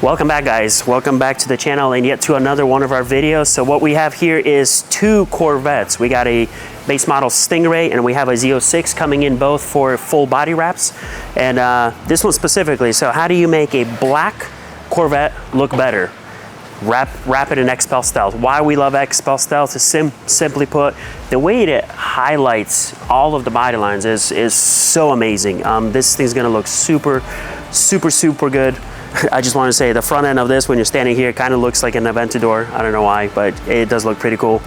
Welcome back, guys. Welcome back to the channel and yet to another one of our videos. So what we have here is two Corvettes. We got a base model Stingray and we have a Z06 coming in both for full body wraps. And this one specifically, so how do you make a black Corvette look better? Wrap it in XPEL Stealth. Why we love XPEL Stealth is simply put, the way it highlights all of the body lines is so amazing. This thing's gonna look super good. I just want to say the front end of this, when you're standing here, kind of looks like an Aventador. I don't know why, but it does look pretty cool.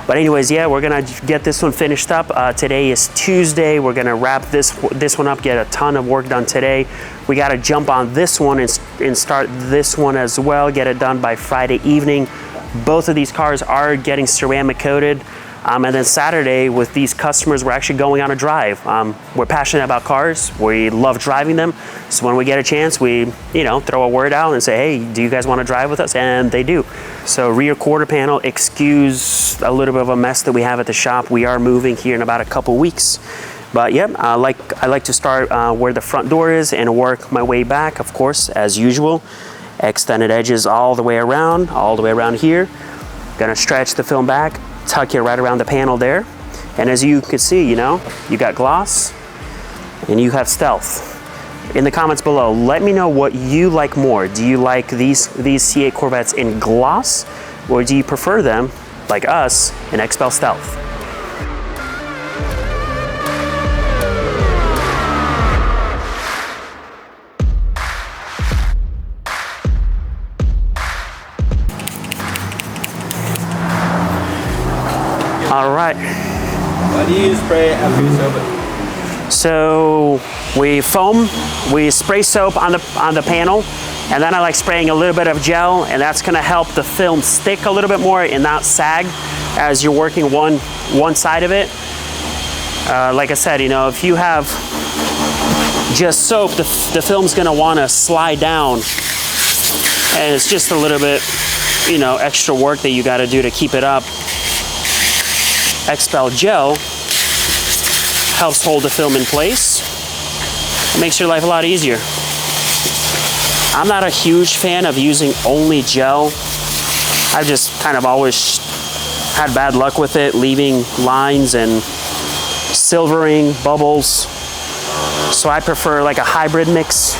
But anyways, yeah, we're gonna get this one finished up. Today is Tuesday. We're gonna wrap this one up, get a ton of work done today. We gotta jump on this one and start this one as well, get it done by Friday evening. Both of these cars are getting ceramic coated. And then Saturday with these customers, we're actually going on a drive. We're passionate about cars. We love driving them. So when we get a chance, we, throw a word out and say, hey, do you guys want to drive with us? And they do. So rear quarter panel, excuse a little bit of a mess that we have at the shop. We are moving here in about a couple weeks. But yeah, I like to start where the front door is and work my way back, of course, as usual. Extended edges all the way around here. Gonna stretch the film back, tuck it right around the panel there. And as you can see, you got gloss and you have stealth. In the comments below, let me know what you like more. Do you like these C8 Corvettes in gloss, or do you prefer them, like us, in XPEL Stealth? All right. Why do you spray after you soap it? So we spray soap on the panel, and then I like spraying a little bit of gel, and that's gonna help the film stick a little bit more and not sag as you're working one side of it. Like I said, if you have just soap, the film's gonna wanna slide down, and it's just a little bit, extra work that you gotta do to keep it up. XPEL gel helps hold the film in place. It makes your life a lot easier. I'm not a huge fan of using only gel. I've just kind of always had bad luck with it, leaving lines and silvering, bubbles. So I prefer like a hybrid mix.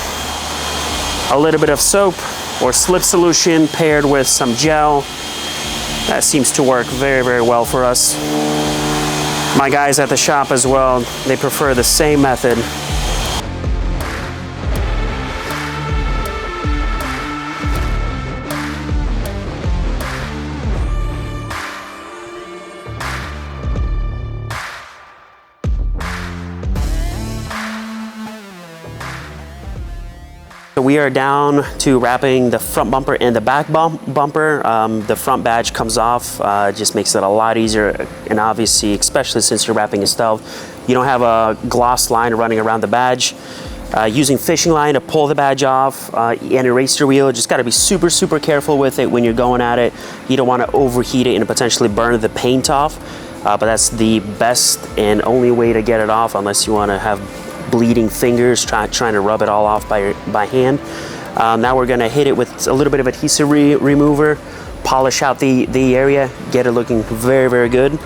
A little bit of soap or slip solution paired with some gel. That seems to work very well for us. My guys at the shop as well, they prefer the same method. We are down to wrapping the front bumper and the back bumper. The front badge comes off, just makes it a lot easier, and obviously, especially since you're wrapping in stealth, you don't have a gloss line running around the badge. Using fishing line to pull the badge off, and eraser wheel, just gotta be super careful with it when you're going at it. You don't wanna overheat it and potentially burn the paint off, but that's the best and only way to get it off, unless you wanna have bleeding fingers trying to rub it all off by hand. Now we're gonna hit it with a little bit of adhesive remover, polish out the area, get it looking very good.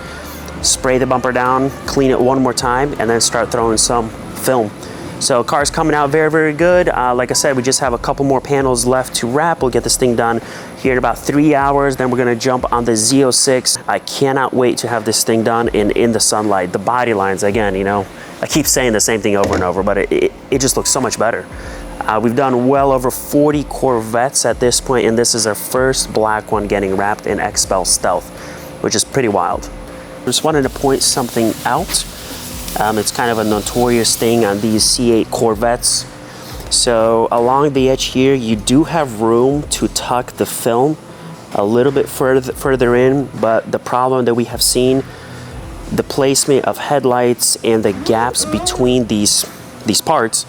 Spray the bumper down, clean it one more time, and then start throwing some film. So car's coming out very good. Like I said, we just have a couple more panels left to wrap. We'll get this thing done here in about 3 hours. Then we're gonna jump on the Z06. I cannot wait to have this thing done in the sunlight. The body lines, again, I keep saying the same thing over and over, but it just looks so much better. We've done well over 40 Corvettes at this point, and this is our first black one getting wrapped in XPEL Stealth, which is pretty wild. I just wanted to point something out. It's kind of a notorious thing on these C8 Corvettes. So along the edge here, you do have room to tuck the film a little bit further in, but the problem that we have seen, the placement of headlights and the gaps between these parts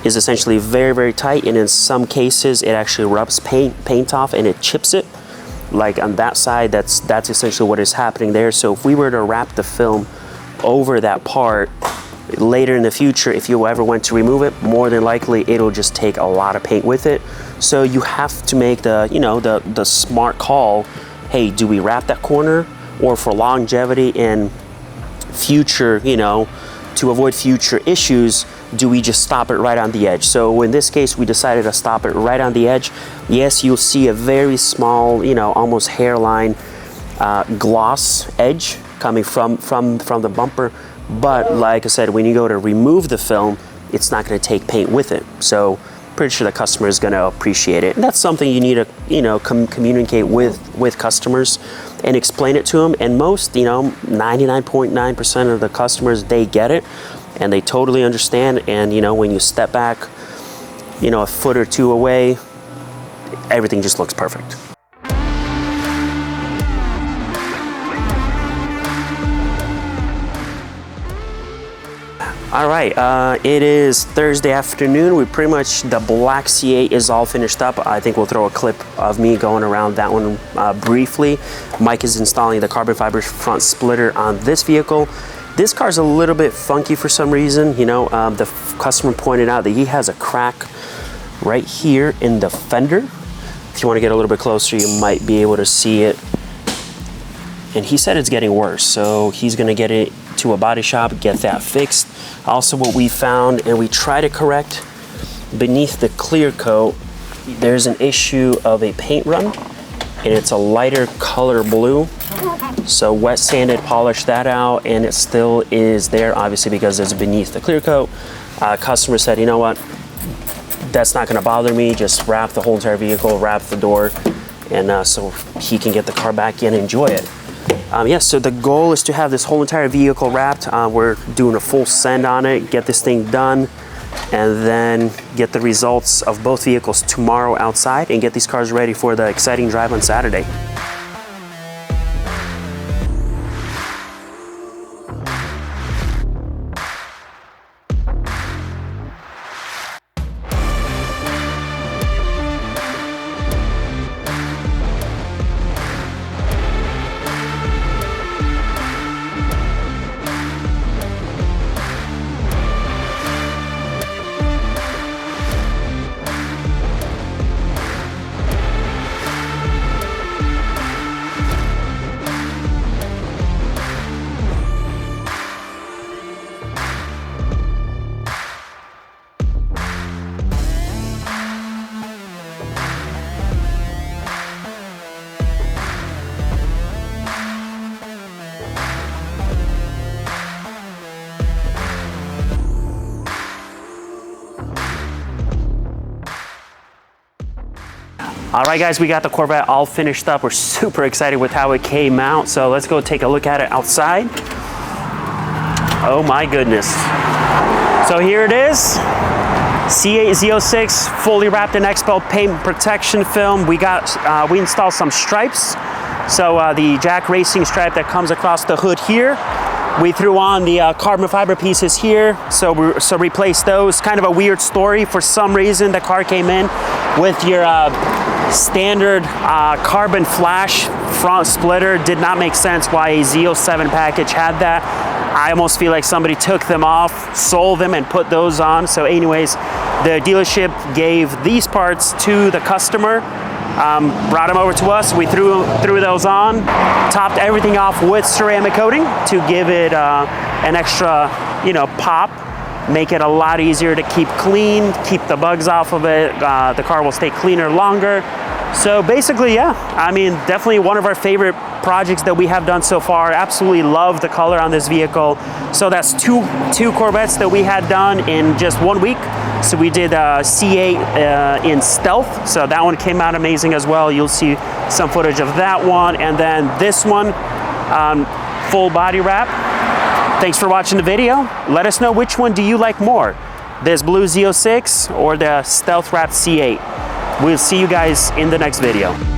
is essentially very tight, and in some cases it actually rubs paint off and it chips it. Like on that side, that's essentially what is happening there. So if we were to wrap the film over that part, later in the future, if you ever went to remove it, more than likely it'll just take a lot of paint with it. So you have to make the, you know, the smart call. Hey, do we wrap that corner, or for longevity and future, you know, to avoid future issues, do we just stop it right on the edge? So in this case, we decided to stop it right on the edge. Yes, you'll see a very small, you know, almost hairline gloss edge coming from the bumper. But like I said, when you go to remove the film, it's not going to take paint with it. So pretty sure the customer is going to appreciate it. And that's something you need to, you know, communicate with customers and explain it to them. And most, you know, 99.9% of the customers, they get it and they totally understand. And, you know, when you step back, you know, a foot or two away, everything just looks perfect. All right, it is Thursday afternoon. We pretty much, the black C8 is all finished up. I think we'll throw a clip of me going around that one briefly. Mike is installing the carbon fiber front splitter on this vehicle. This car's a little bit funky for some reason. You know, the customer pointed out that he has a crack right here in the fender. If you want to get a little bit closer, you might be able to see it. And he said it's getting worse, so he's gonna get it to a body shop, get that fixed. Also, what we found, and we try to correct, beneath the clear coat, there's an issue of a paint run, and it's a lighter color blue. So wet sanded, polished that out, and it still is there, obviously, because it's beneath the clear coat. Customer said, you know what, that's not gonna bother me, just wrap the whole entire vehicle, wrap the door, and so he can get the car back in and enjoy it. Yes, so the goal is to have this whole entire vehicle wrapped. We're doing a full send on it, get this thing done, and then get the results of both vehicles tomorrow outside and get these cars ready for the exciting drive on Saturday. All right, guys, we got the Corvette all finished up. We're super excited with how it came out. So let's go take a look at it outside. Oh my goodness. So here it is. C8 Z06, fully wrapped in Expo paint protection film. We installed some stripes. So the Jack Racing stripe that comes across the hood here. We threw on the carbon fiber pieces here. So replace those. Kind of a weird story. For some reason, the car came in with your standard carbon flash front splitter. Did not make sense why a Z07 package had that. I almost feel like somebody took them off, sold them, and put those on. So anyways, the dealership gave these parts to the customer, brought them over to us. We threw those on, topped everything off with ceramic coating to give it an extra, you know, pop. Make it a lot easier to keep clean, keep the bugs off of it. The car will stay cleaner longer. So basically, yeah, I mean, definitely one of our favorite projects that we have done so far. Absolutely love the color on this vehicle. So that's two Corvettes that we had done in just 1 week. So we did C8 in Stealth. So that one came out amazing as well. You'll see some footage of that one. And then this one, full body wrap. Thanks for watching the video. Let us know which one do you like more, this blue Z06 or the Stealth Wrap C8. We'll see you guys in the next video.